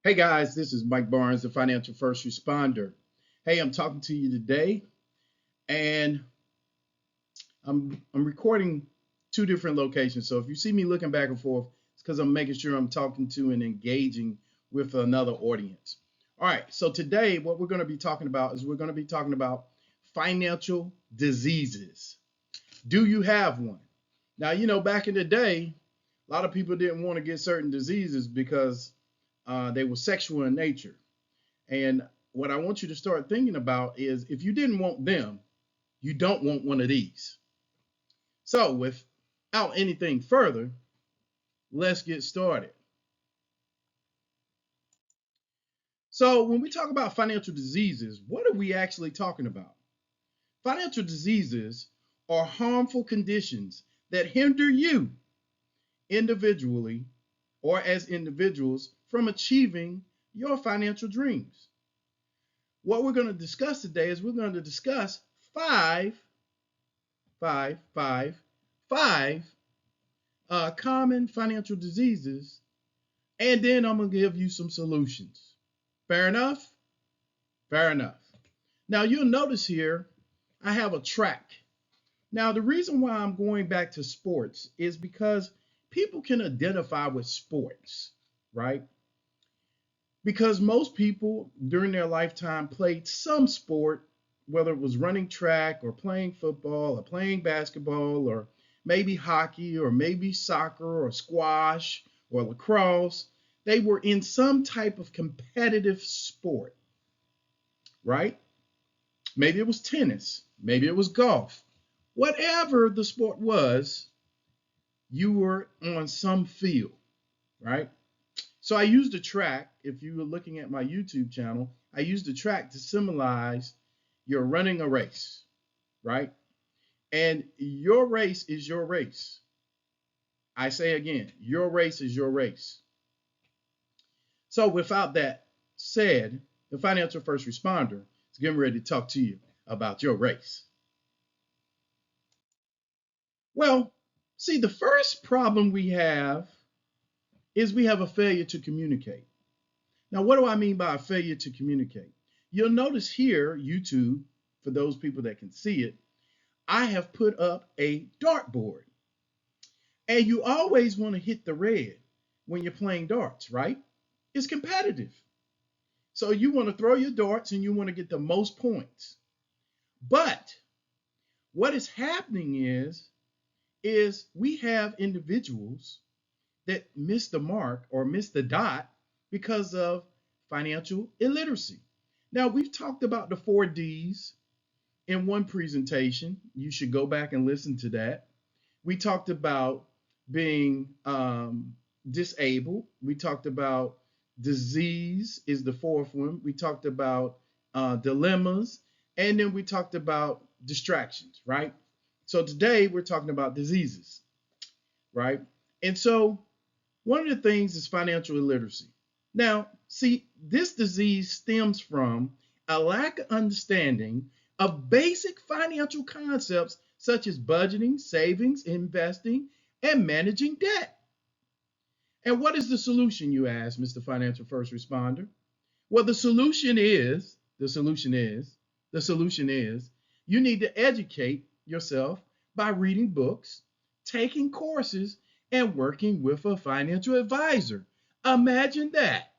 Hey guys, this is Mike Barnes, the financial first responder. Hey, I'm talking to you today, and I'm recording two different locations. So if you see me looking back and forth, it's because I'm making sure I'm talking to and engaging with another audience. All right, so today what we're going to be talking about is we're going to be talking about financial diseases. Do you have one? Now, back in the day, a lot of people didn't want to get certain diseases because they were sexual in nature. And what I want you to start thinking about is if you didn't want them, you don't want one of these. So, without anything further, let's get started. So, when we talk about financial diseases, what are we actually talking about? Financial diseases are harmful conditions that hinder you individually or as individuals from achieving your financial dreams. What we're going to discuss today is we're going to discuss five five, five, five common financial diseases, and then I'm gonna give you some solutions. Fair enough? Fair enough. Now you'll notice here I have a track. Now the reason why I'm going back to sports is because people can identify with sports, right? Because most people during their lifetime played some sport, whether it was running track or playing football or playing basketball or maybe hockey or maybe soccer or squash or lacrosse. They were in some type of competitive sport, right? Maybe it was tennis, maybe it was golf. Whatever the sport was, you were on some field, right? So I used a track. If you were looking at my YouTube channel, I used a track to symbolize you're running a race, right? And your race is your race. I say again, your race is your race. So without that said, the financial first responder is getting ready to talk to you about your race. Well, see, the first problem we have is we have a failure to communicate. Now, what do I mean by a failure to communicate? You'll notice here, YouTube, for those people that can see it, I have put up a dartboard. And you always want to hit the red when you're playing darts, right? It's competitive. So you want to throw your darts and you want to get the most points. But what is happening is we have individuals that miss the mark or miss the dot because of financial illiteracy. Now, we've talked about the 4Ds in one presentation. You should go back and listen to that. We talked about being disabled. We talked about disease is the fourth one. We talked about dilemmas, and then we talked about distractions, right? So today we're talking about diseases, right? And so one of the things is financial illiteracy. Now, see, this disease stems from a lack of understanding of basic financial concepts such as budgeting, savings, investing, and managing debt. And what is the solution, you ask, Mr. Financial First Responder? Well, the solution is you need to educate yourself by reading books, taking courses, and working with a financial advisor. Imagine that.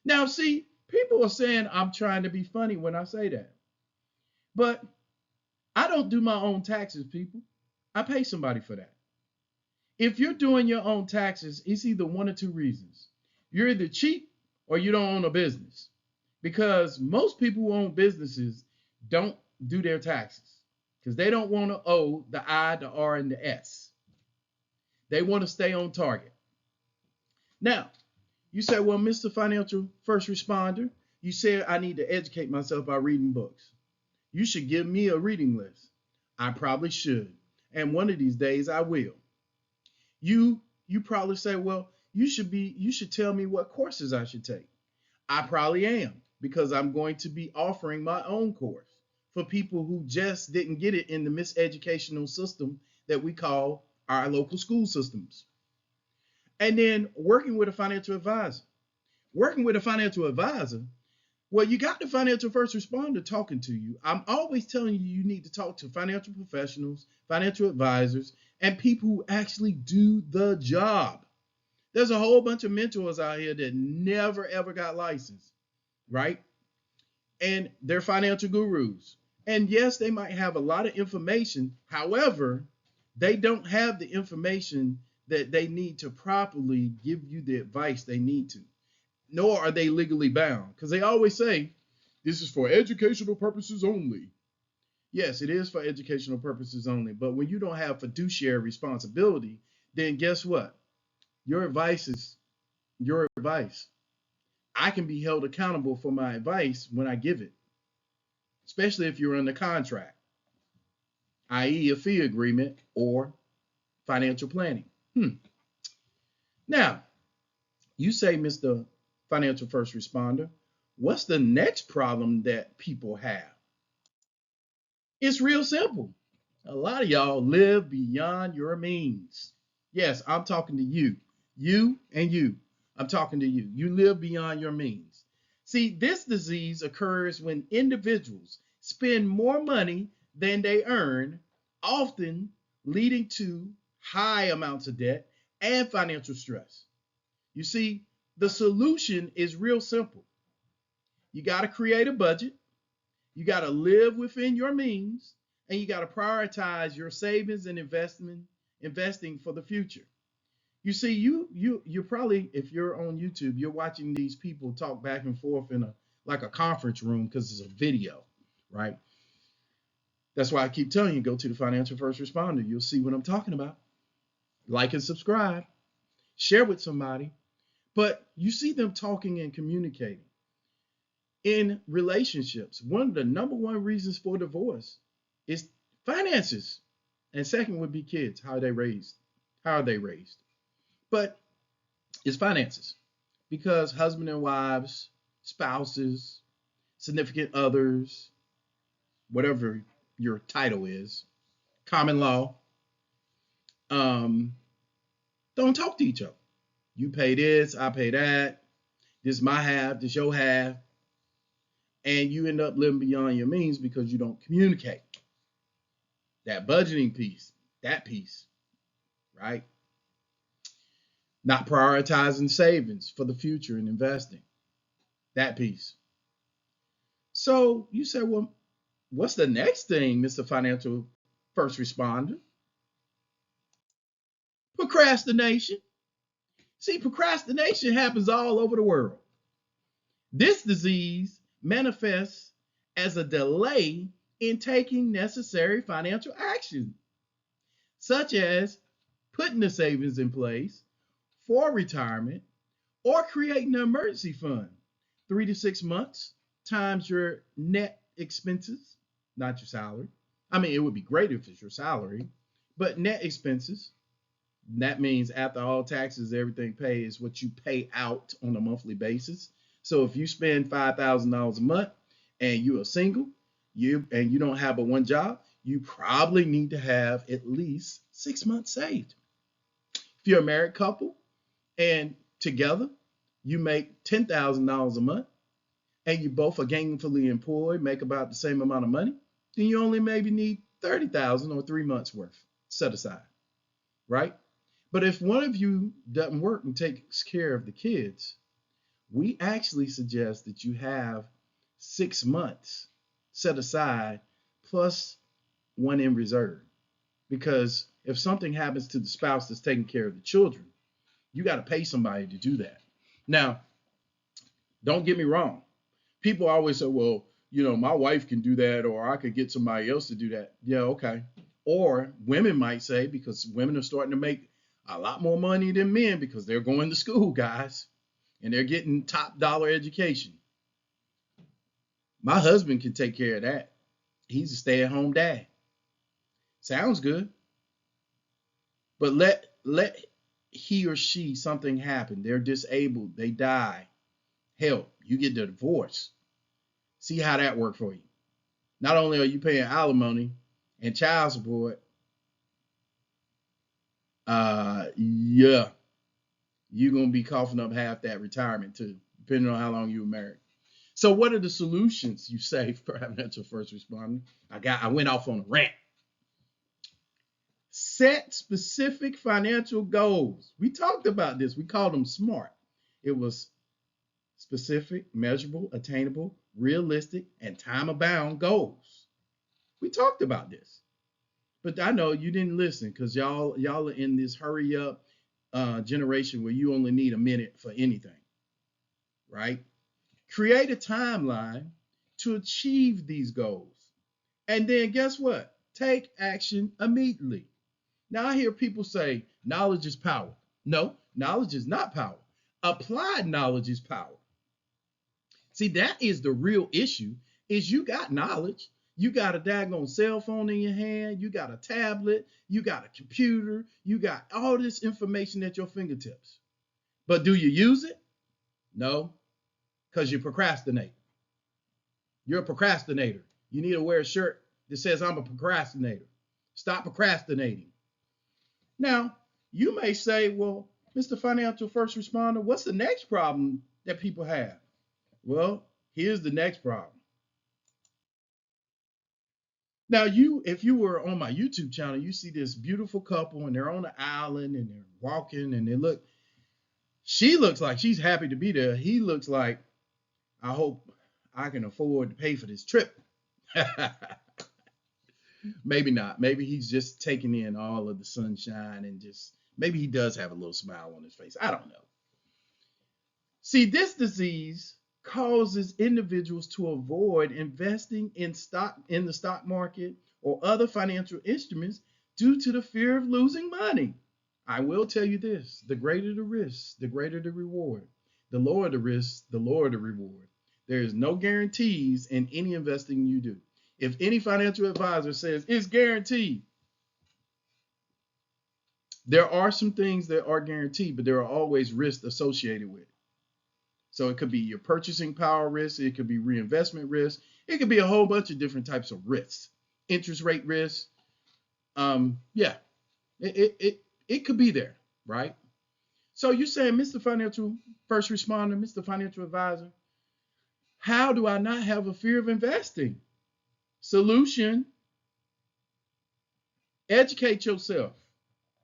Now, see, people are saying I'm trying to be funny when I say that. But I don't do my own taxes, people. I pay somebody for that. If you're doing your own taxes, it's either one or two reasons. You're either cheap or you don't own a business. Because most people who own businesses don't do their taxes because they don't want to owe the I, the R, and the S. They want to stay on target. Now, you say, well, Mr. Financial First Responder, you said I need to educate myself by reading books. You should give me a reading list. I probably should. And one of these days I will. You probably say, well, you should tell me what courses I should take. I probably am because I'm going to be offering my own course for people who just didn't get it in the miseducational system that we call our local school systems. And then working with a financial advisor. Working with a financial advisor, well, you got the financial first responder talking to you. I'm always telling you, you need to talk to financial professionals, financial advisors, and people who actually do the job. There's a whole bunch of mentors out here that never ever got licensed, right? And they're financial gurus. And yes, they might have a lot of information. However, they don't have the information that they need to properly give you the advice they need to, nor are they legally bound, because they always say this is for educational purposes only. Yes, it is for educational purposes only, but when you don't have fiduciary responsibility, then guess what? Your advice is your advice. I can be held accountable for my advice when I give it, especially if you're under contract, i.e., a fee agreement or financial planning. Now, you say, Mr. Financial First Responder, what's the next problem that people have? It's real simple. A lot of y'all live beyond your means. Yes, I'm talking to you. You and you. I'm talking to you. You live beyond your means. See, this disease occurs when individuals spend more money than they earn, often leading to high amounts of debt and financial stress. You see, the solution is real simple. You got to create a budget. You got to live within your means, and you got to prioritize your savings and investing for the future. You see, you're probably, if you're on YouTube, you're watching these people talk back and forth in a like a conference room because it's a video, right? That's why I keep telling you, go to the Financial First Responder. You'll see what I'm talking about. Like and subscribe, share with somebody. But you see them talking and communicating. In relationships, one of the number one reasons for divorce is finances. And second would be kids. How are they raised? How are they raised? But it's finances. Because husband and wives, spouses, significant others, whatever your title is, common law, don't talk to each other. You pay this, I pay that. This is my half, this is your half. And you end up living beyond your means because you don't communicate. That budgeting piece, that piece, right? Not prioritizing savings for the future and investing, that piece. So you say, well, what's the next thing, Mr. Financial First Responder? Procrastination. See, procrastination happens all over the world. This disease manifests as a delay in taking necessary financial action, such as putting the savings in place for retirement or creating an emergency fund. 3 to 6 months times your net expenses, not your salary. I mean, it would be great if it's your salary, but net expenses. That means after all taxes, everything paid is what you pay out on a monthly basis. So if you spend $5,000 a month and you are single, you don't have but one job, you probably need to have at least 6 months saved. If you're a married couple and together you make $10,000 a month and you both are gainfully employed, make about the same amount of money, then you only maybe need 30,000 or 3 months worth set aside, right? But if one of you doesn't work and takes care of the kids, we actually suggest that you have 6 months set aside plus one in reserve. Because if something happens to the spouse that's taking care of the children, you got to pay somebody to do that. Now, don't get me wrong. People always say, well, my wife can do that, or I could get somebody else to do that. Yeah, okay. Or women might say, because women are starting to make a lot more money than men because they're going to school, guys, and they're getting top dollar education. My husband can take care of that. He's a stay-at-home dad. Sounds good. But let he or she, something happen. They're disabled. They die. Help. You get the divorce. See how that worked for you. Not only are you paying alimony and child support, yeah, you're going to be coughing up half that retirement too. depending on how long you were married. So what are the solutions you say for financial first responder? I went off on a rant. Set specific financial goals. We talked about this. We called them SMART. It was specific, measurable, attainable, realistic, and time-bound goals. We talked about this. But I know you didn't listen because y'all are in this hurry up generation where you only need a minute for anything, right? Create a timeline to achieve these goals. And then guess what? Take action immediately. Now I hear people say knowledge is power. No, knowledge is not power. Applied knowledge is power. See, that is the real issue, is you got knowledge. You got a daggone cell phone in your hand. You got a tablet. You got a computer. You got all this information at your fingertips. But do you use it? No, because you procrastinate. You're a procrastinator. You need to wear a shirt that says, I'm a procrastinator. Stop procrastinating. Now, you may say, well, Mr. Financial First Responder, what's the next problem that people have? Well, here's the next problem. Now, if you were on my YouTube channel, you see this beautiful couple and they're on the island and they're walking and she looks like she's happy to be there. He looks like, I hope I can afford to pay for this trip. Maybe not. Maybe he's just taking in all of the sunshine and maybe he does have a little smile on his face. I don't know. See, this disease causes individuals to avoid investing in the stock market or other financial instruments due to the fear of losing money. I will tell you this, the greater the risk, the greater the reward. The lower the risk, the lower the reward. There is no guarantees in any investing you do. If any financial advisor says it's guaranteed, there are some things that are guaranteed, but there are always risks associated with it. So it could be your purchasing power risk. It could be reinvestment risk. It could be a whole bunch of different types of risks. Interest rate risk. It could be there, right? So you're saying, Mr. Financial First Responder, Mr. Financial Advisor, how do I not have a fear of investing? Solution: educate yourself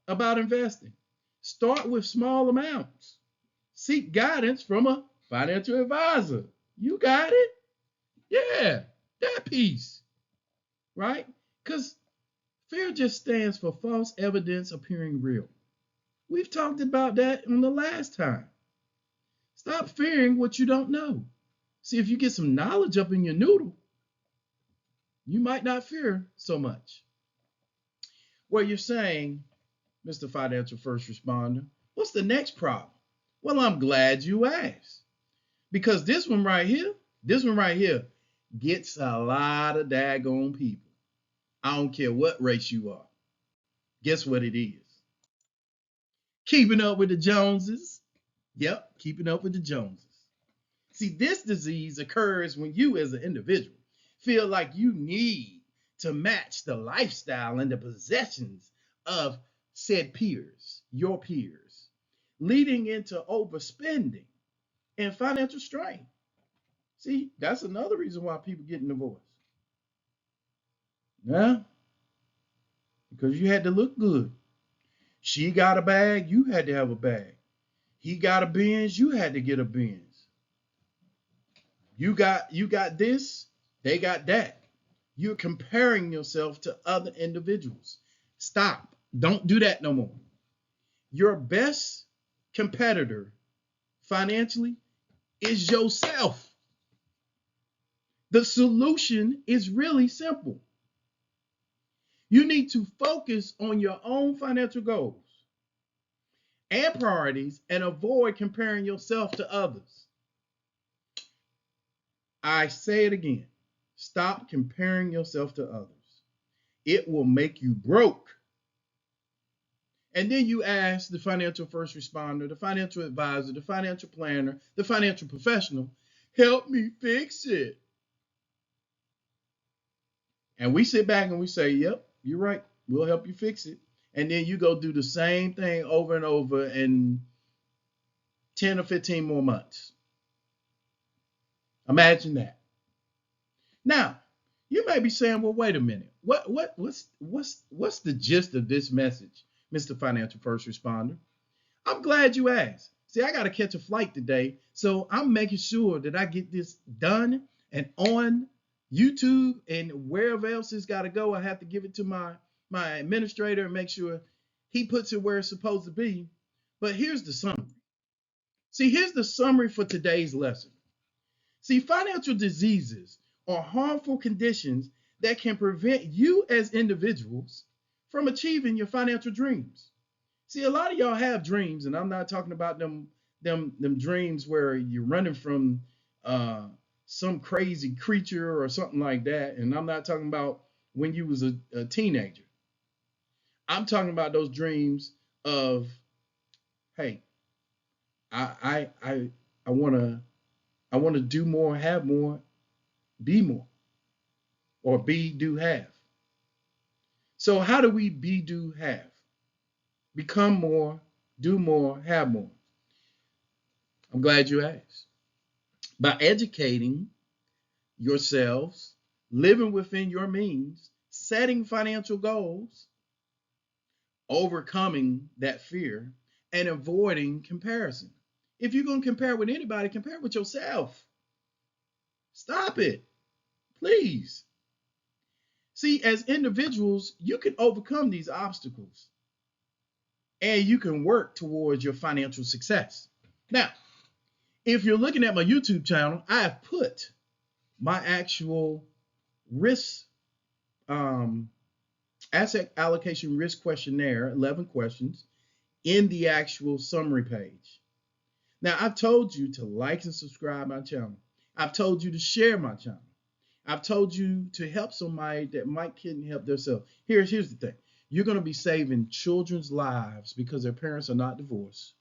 about investing. Start with small amounts. Seek guidance from a financial advisor. You got it? Yeah, that piece, right? Because fear just stands for false evidence appearing real. We've talked about that on the last time. Stop fearing what you don't know. See, if you get some knowledge up in your noodle, you might not fear so much. Well, you're saying, Mr. Financial First Responder, what's the next problem? Well, I'm glad you asked. Because this one right here gets a lot of daggone people. I don't care what race you are. Guess what it is? Keeping up with the Joneses. Yep, keeping up with the Joneses. See, this disease occurs when you as an individual feel like you need to match the lifestyle and the possessions of said peers, your peers, leading into overspending and financial strain. See, that's another reason why people get divorced. Yeah, because you had to look good. She got a bag, you had to have a bag. He got a Benz, you had to get a Benz. You got this, they got that. You're comparing yourself to other individuals. Stop. Don't do that no more. Your best competitor financially is yourself. The solution is really simple. You need to focus on your own financial goals and priorities and avoid comparing yourself to others. I say it again. Stop comparing yourself to others. It will make you broke. And then you ask the financial first responder, the financial advisor, the financial planner, the financial professional, help me fix it. And we sit back and we say, yep, you're right. We'll help you fix it. And then you go do the same thing over and over in 10 or 15 more months. Imagine that. Now, you may be saying, well, wait a minute. What's the gist of this message, Mr. Financial First Responder? I'm glad you asked. See, I got to catch a flight today, so I'm making sure that I get this done and on YouTube and wherever else it's got to go. I have to give it to my administrator and make sure he puts it where it's supposed to be. But here's the summary. See, here's the summary for today's lesson. See, financial diseases are harmful conditions that can prevent you as individuals from achieving your financial dreams. See, a lot of y'all have dreams, and I'm not talking about them dreams where you're running from some crazy creature or something like that. And I'm not talking about when you was a teenager. I'm talking about those dreams of, hey, I wanna do more, have more, be more, or be, do, have. So how do we be, do, have? Become more, do more, have more. I'm glad you asked. By educating yourselves, living within your means, setting financial goals, overcoming that fear, and avoiding comparison. If you're going to compare with anybody, compare with yourself. Stop it, please. See, as individuals, you can overcome these obstacles and you can work towards your financial success. Now, if you're looking at my YouTube channel, I have put my actual risk asset allocation risk questionnaire, 11 questions, in the actual summary page. Now, I've told you to like and subscribe my channel. I've told you to share my channel. I've told you to help somebody that might couldn't help themselves. Here's the thing. You're going to be saving children's lives because their parents are not divorced.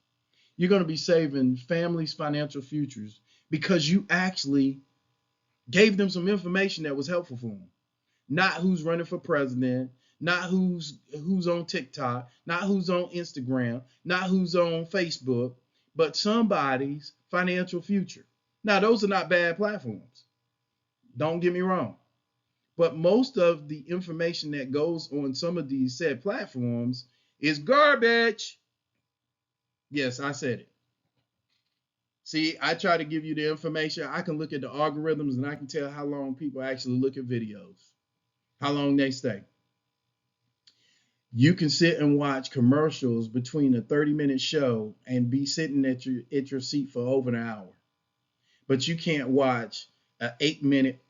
You're going to be saving families' financial futures because you actually gave them some information that was helpful for them. Not who's running for president, not who's on TikTok, not who's on Instagram, not who's on Facebook, but somebody's financial future. Now, those are not bad platforms. Don't get me wrong. But most of the information that goes on some of these said platforms is garbage. Yes, I said it. See, I try to give you the information. I can look at the algorithms and I can tell how long people actually look at videos, how long they stay. You can sit and watch commercials between a 30-minute show and be sitting at your seat for over an hour. But you can't watch an 8-minute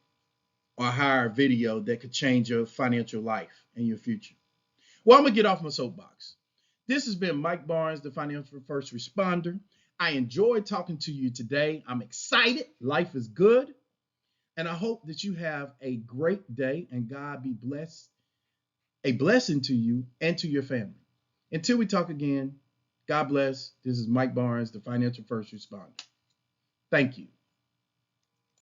or higher video that could change your financial life and your future. Well, I'm going to get off my soapbox. This has been Mike Barnes, the Financial First Responder. I enjoyed talking to you today. I'm excited. Life is good. And I hope that you have a great day and God be blessed, a blessing to you and to your family. Until we talk again, God bless. This is Mike Barnes, the Financial First Responder. Thank you.